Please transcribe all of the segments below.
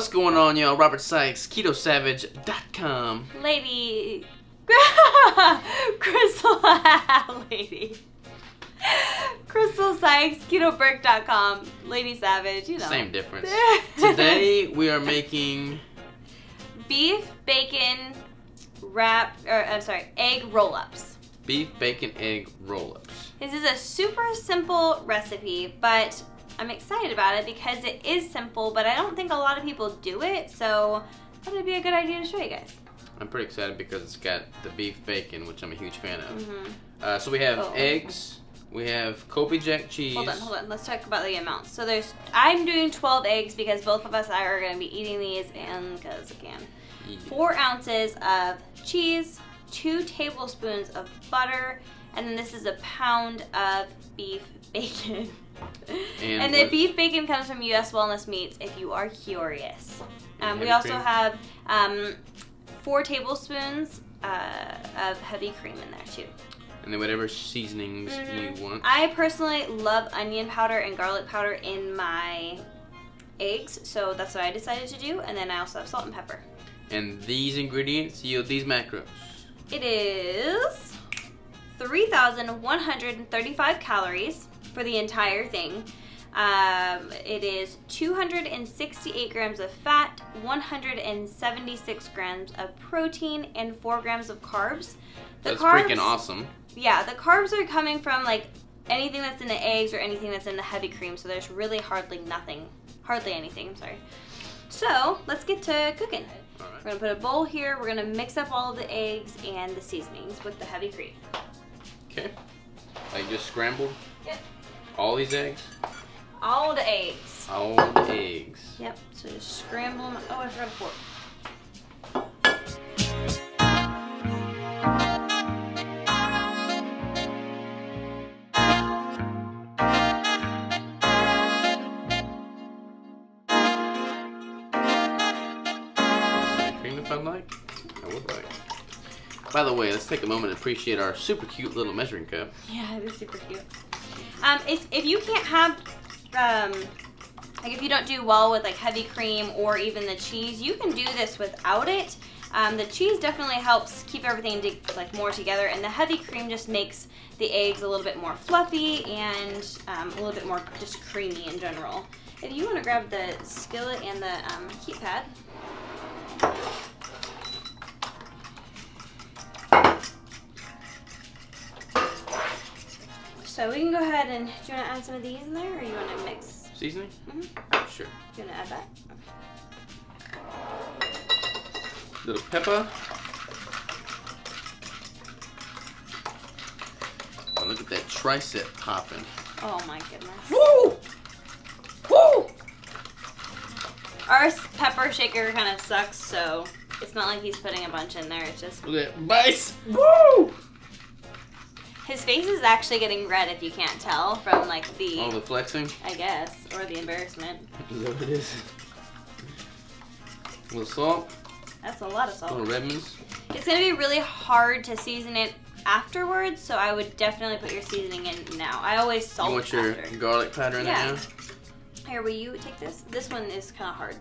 What's going on, y'all? Robert Sykes, KetoSavage.com. Lady. Crystal. Lady. Crystal Sykes, KetoBrick.com. Lady Savage, you know. Same difference. Today we are making beef, bacon, egg roll-ups. Beef, bacon, egg roll-ups. This is a super simple recipe, but I'm excited about it because it is simple, but I don't think a lot of people do it, so I thought it'd be a good idea to show you guys. I'm pretty excited because it's got the beef bacon, which I'm a huge fan of. So we have eggs, we have Kobe Jack cheese. Hold on. Let's talk about the amounts. So I'm doing 12 eggs because both of us are going to be eating these, and because I can. Yeah. 4 ounces of cheese, 2 tablespoons of butter, and then this is a pound of beef bacon. And the beef bacon comes from U.S. Wellness Meats if you are curious. We also have 4 tablespoons of heavy cream in there too. And then whatever seasonings you want. I personally love onion powder and garlic powder in my eggs, so that's what I decided to do. And then I also have salt and pepper. And these ingredients yield these macros. It is 3,135 calories for the entire thing. It is 268 grams of fat, 176 grams of protein, and 4 grams of carbs. That's freaking awesome. Yeah, the carbs are coming from like anything that's in the eggs or anything that's in the heavy cream, so there's really hardly anything, I'm sorry. So, let's get to cooking. All right. We're gonna put a bowl here, we're gonna mix up all of the eggs and the seasonings with the heavy cream. Okay. Like just scrambled? Yep. All these eggs? All the eggs. All the eggs. Yep, so just scramble them. Oh, I forgot a fork. Cream if I like? I would like. By the way, let's take a moment to appreciate our super cute little measuring cup. Yeah, it is super cute. If you can't have, like if you don't do well with like heavy cream or even the cheese, you can do this without it. The cheese definitely helps keep everything like more together, and the heavy cream just makes the eggs a little bit more fluffy and a little bit more just creamy in general. If you want to grab the skillet and the heat pad. So we can go ahead and, do you want to add some of these in there, or you want to mix? Seasoning? Sure. Do you want to add that? Okay. Little pepper. Oh, look at that tricep popping. Oh my goodness. Woo! Woo! Our pepper shaker kind of sucks, so it's not like he's putting a bunch in there. It's just. Look at that bice. Woo! His face is actually getting red, if you can't tell, from like the... All the flexing? I guess, or the embarrassment. Is that what it is? A little salt. That's a lot of salt. Little Redmonds. It's going to be really hard to season it afterwards, so I would definitely put your seasoning in now. I always salt You want after. your garlic powder in there now? Here, will you take this? This one is kind of hard.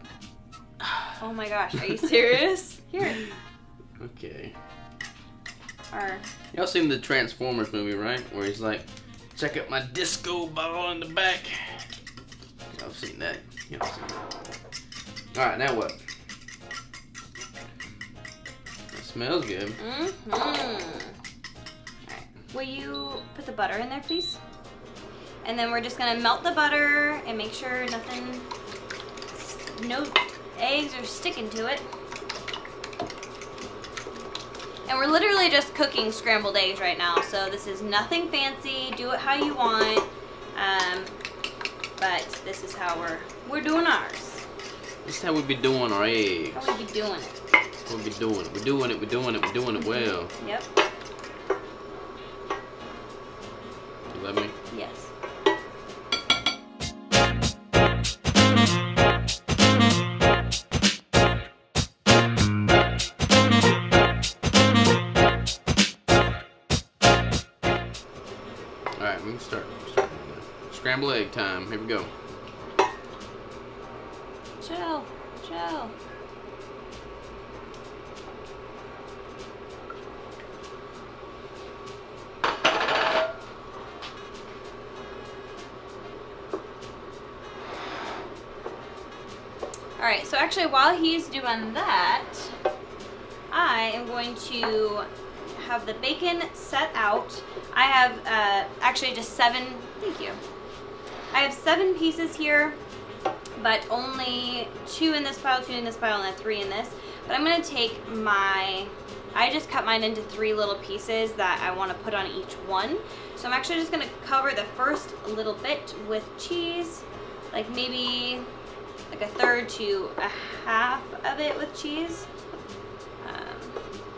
Oh my gosh, are you serious? Here. Okay. Or... Y'all seen the Transformers movie, right? Where he's like, check out my disco ball in the back. Y'all seen that? Y'all seen that. Alright, now what? It smells good. Alright. Will you put the butter in there, please? And then we're just gonna melt the butter and make sure no eggs are sticking to it. And we're literally just cooking scrambled eggs right now, so this is nothing fancy. Do it how you want, but this is how we're doing ours. This is how we be doing our eggs. How we be doing it. What we be doing it. We're doing it. We're doing it. We're doing it well. Yep. You love me? Yes. Alright, we can start. Scrambled egg time. Here we go. Chill. Go. Alright, so actually while he's doing that, I am going to have the bacon set out. I have actually just 7, thank you. I have 7 pieces here, but only 2 in this pile, 2 in this pile, and then 3 in this. But I'm gonna take I just cut mine into 3 little pieces that I wanna put on each one. So I'm actually just gonna cover the first little bit with cheese, like maybe like a third to a half of it with cheese,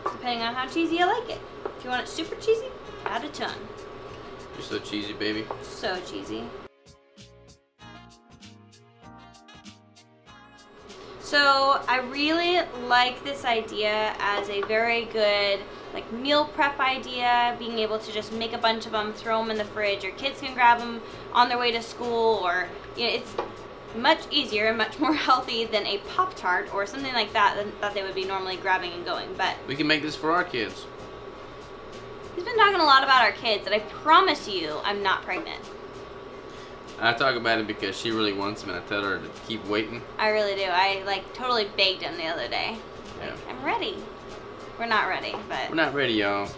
depending on how cheesy you like it. If you want it super cheesy, add a ton. You're so cheesy, baby. So cheesy. So I really like this idea as a very good like meal prep idea, being able to just make a bunch of them, throw them in the fridge. Your kids can grab them on their way to school, or you know, it's much easier and much more healthy than a Pop-Tart or something like that that they would be normally grabbing and going. But we can make this for our kids. He's been talking a lot about our kids, and I promise you I'm not pregnant. I talk about it because she really wants them, and I tell her to keep waiting. I really do. I like totally begged him the other day. Yeah. Like, I'm ready. We're not ready, but... We're not ready, y'all.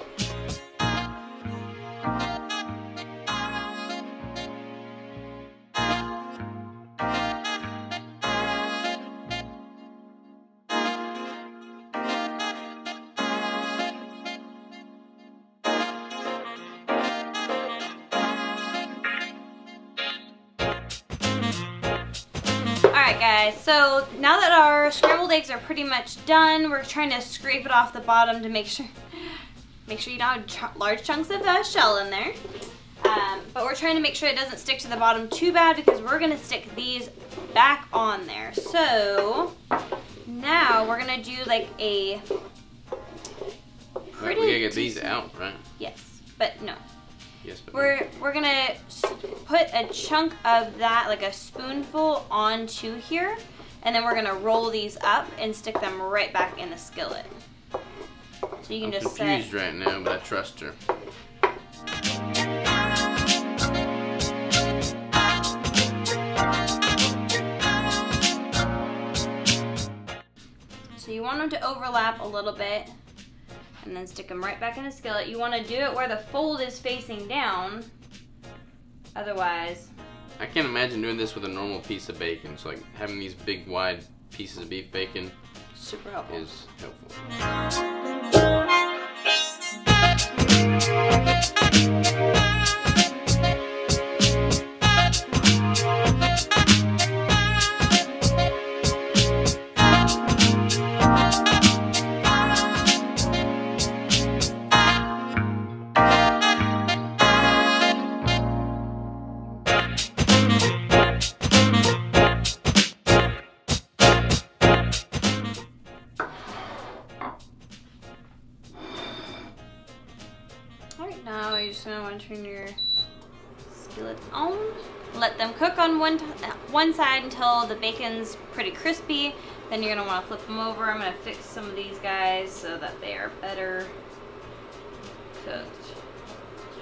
Alright guys, so now that our scrambled eggs are pretty much done, we're trying to scrape it off the bottom to make sure you don't have large chunks of shell in there. But we're trying to make sure it doesn't stick to the bottom too bad, because we're going to stick these back on there. So now we're going to do like a pretty... We gotta get these out, right? Yes, but no. Yes, but We're gonna put a chunk of that, like a spoonful, onto here, and then we're gonna roll these up and stick them right back in the skillet. So you can I'm just confused right now, but I trust her. So you want them to overlap a little bit, and then stick them right back in the skillet. You want to do it where the fold is facing down, otherwise... I can't imagine doing this with a normal piece of bacon. So like having these big wide pieces of beef bacon super helpful. is helpful. Alright, now you're just going to want to turn your skillet on. Let them cook on one side until the bacon's pretty crispy. Then you're going to want to flip them over. I'm going to fix some of these guys so that they are better cooked.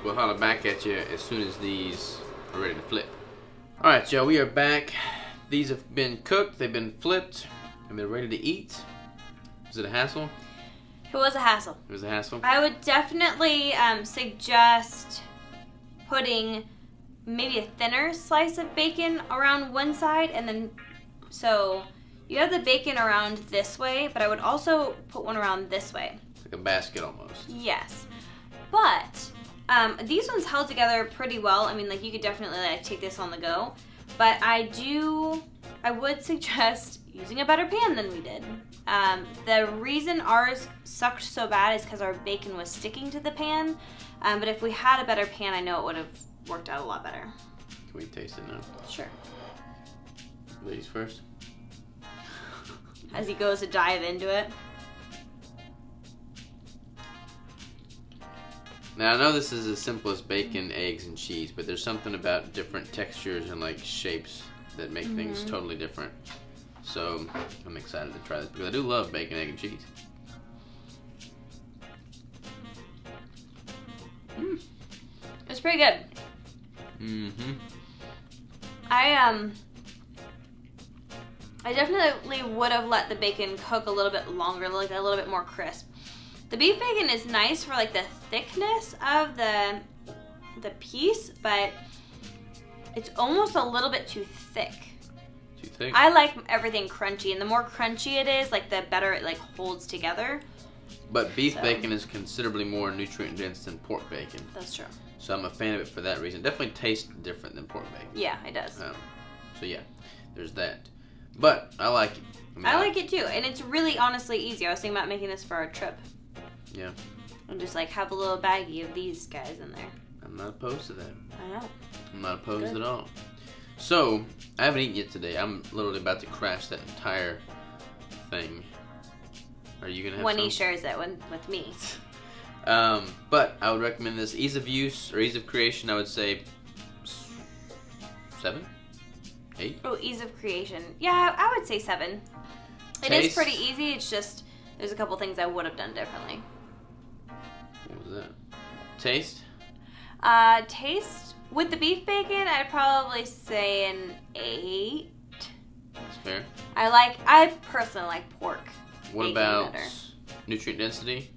We'll holler back at you as soon as these are ready to flip. Alright, y'all, we are back. These have been cooked, they've been flipped, and they're ready to eat. Was it a hassle? It was a hassle. It was a hassle? I would definitely suggest putting maybe a thinner slice of bacon around one side, and then so you have the bacon around this way, but I would also put one around this way. Like a basket almost. Yes. But these ones held together pretty well. I mean, like, you could definitely like take this on the go. But I would suggest using a better pan than we did. The reason ours sucked so bad is because our bacon was sticking to the pan. But if we had a better pan, I know it would have worked out a lot better. Can we taste it now? Sure. Ladies first. As he goes to dive into it. Now, I know this is as simple as bacon, eggs, and cheese, but there's something about different textures and like shapes that make things totally different. So I'm excited to try this because I do love bacon, egg, and cheese. It's pretty good. Mm-hmm. I definitely would have let the bacon cook a little bit longer, like a little bit more crisp. The beef bacon is nice for like the thickness of the piece, but it's almost a little bit too thick. Too thick? I like everything crunchy, and the more crunchy it is, like the better it like holds together. But beef bacon is considerably more nutrient dense than pork bacon. That's true. So I'm a fan of it for that reason. Definitely tastes different than pork bacon. Yeah, it does. So yeah, there's that. But I like it. I like it too, and it's really honestly easy. I was thinking about making this for our trip. Yeah. And just like have a little baggie of these guys in there. I'm not opposed to that. I know. I'm not opposed at all. So, I haven't eaten yet today. I'm literally about to crash that entire thing. Are you going to have when some? he shares it with me. But I would recommend this. Ease of use or ease of creation, I would say 7? 8? Oh, ease of creation. Yeah, I would say 7. It is pretty easy. It's just there's a couple things I would have done differently. What was that? Taste? Taste with the beef bacon, I'd probably say an 8. That's fair. I personally like pork. What about nutrient density?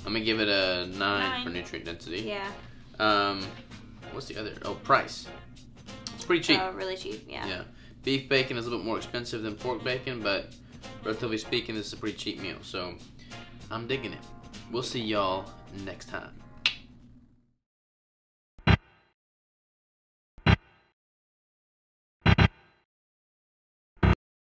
I'm gonna give it a 9 for nutrient density. Yeah. What's the other? Oh, price. It's pretty cheap. Oh, really cheap. Yeah. Yeah. Beef bacon is a little bit more expensive than pork bacon, but relatively speaking, this is a pretty cheap meal. So I'm digging it. We'll see y'all next time.